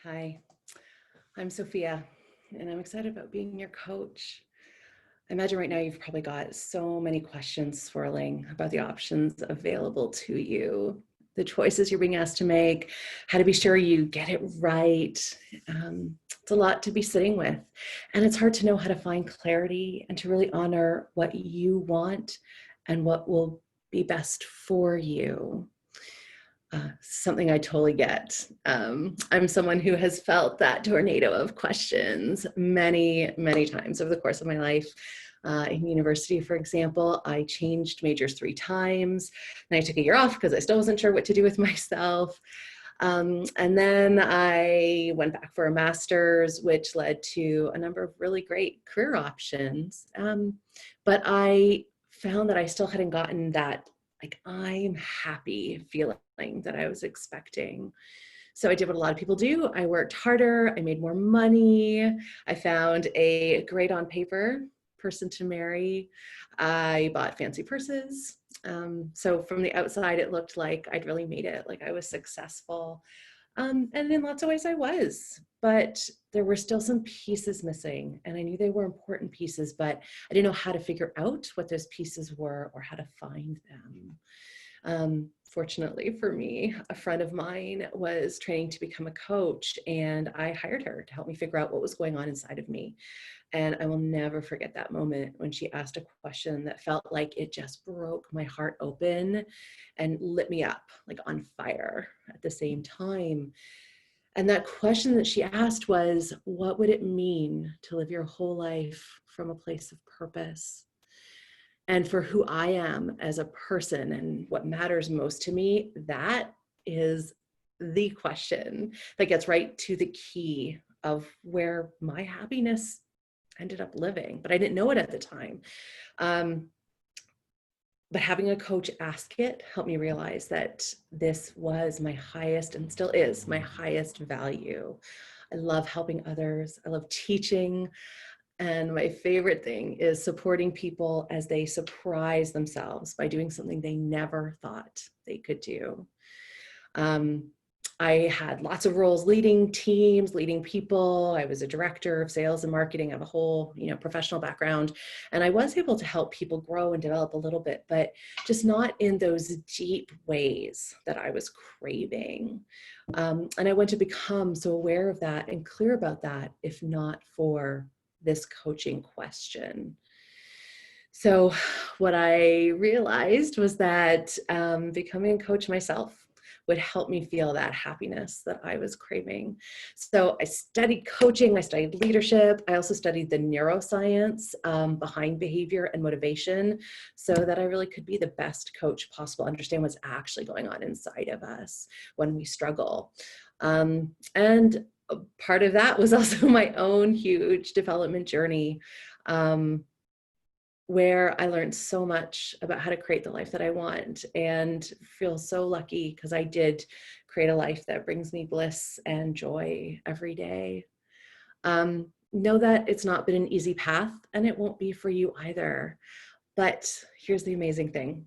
Hi, I'm Sophia, and I'm excited about being your coach. I imagine right now you've probably got so many questions swirling about the options available to you, the choices you're being asked to make, how to be sure you get it right. It's a lot to be sitting with, and it's hard to know how to find clarity and to really honor what you want and what will be best for you. Something I totally get. I'm someone who has felt that tornado of questions many, many times over the course of my life. In university, for example, I changed majors 3 times, and I took a year off because I still wasn't sure what to do with myself. And then I went back for a master's, which led to a number of really great career options. But I found that I still hadn't gotten that, like, I'm happy feeling that I was expecting. So I did what a lot of people do. I worked harder, I made more money, I found a great on paper person to marry, I bought fancy purses. So from the outside, it looked like I'd really made it, like I was successful. And in lots of ways I was, but there were still some pieces missing, and I knew they were important pieces, but I didn't know how to figure out what those pieces were or how to find them. Fortunately for me, a friend of mine was training to become a coach, and I hired her to help me figure out what was going on inside of me. And I will never forget that moment when she asked a question that felt like it just broke my heart open and lit me up like on fire at the same time. And that question that she asked was, what would it mean to live your whole life from a place of purpose? And for who I am as a person and what matters most to me, that is the question that gets right to the key of where my happiness ended up living, but I didn't know it at the time. But having a coach ask it helped me realize that this was my highest, and still is my highest value. I love helping others. I love teaching. And my favorite thing is supporting people as they surprise themselves by doing something they never thought they could do. I had lots of roles, leading teams, leading people. I was a director of sales and marketing. I have a whole, professional background. And I was able to help people grow and develop a little bit, but just not in those deep ways that I was craving. And I went to become so aware of that and clear about that, if not for this coaching question. So what I realized was that becoming a coach myself would help me feel that happiness that I was craving. So I studied coaching, I studied leadership, I also studied the neuroscience behind behavior and motivation, so that I really could be the best coach possible, understand what's actually going on inside of us when we struggle. And part of that was also my own huge development journey, where I learned so much about how to create the life that I want, and feel so lucky because I did create a life that brings me bliss and joy every day. Know that it's not been an easy path, and it won't be for you either. But here's the amazing thing,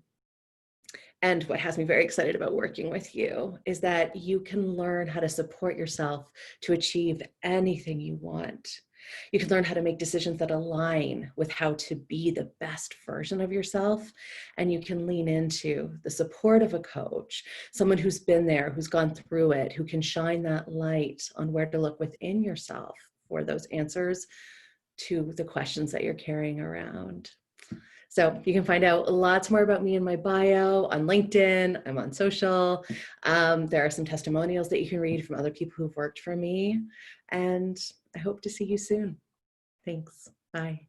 and what has me very excited about working with you, is that you can learn how to support yourself to achieve anything you want. You can learn how to make decisions that align with how to be the best version of yourself. And you can lean into the support of a coach, someone who's been there, who's gone through it, who can shine that light on where to look within yourself for those answers to the questions that you're carrying around. So you can find out lots more about me in my bio on LinkedIn. I'm on social. There are some testimonials that you can read from other people who've worked for me. And I hope to see you soon. Thanks. Bye.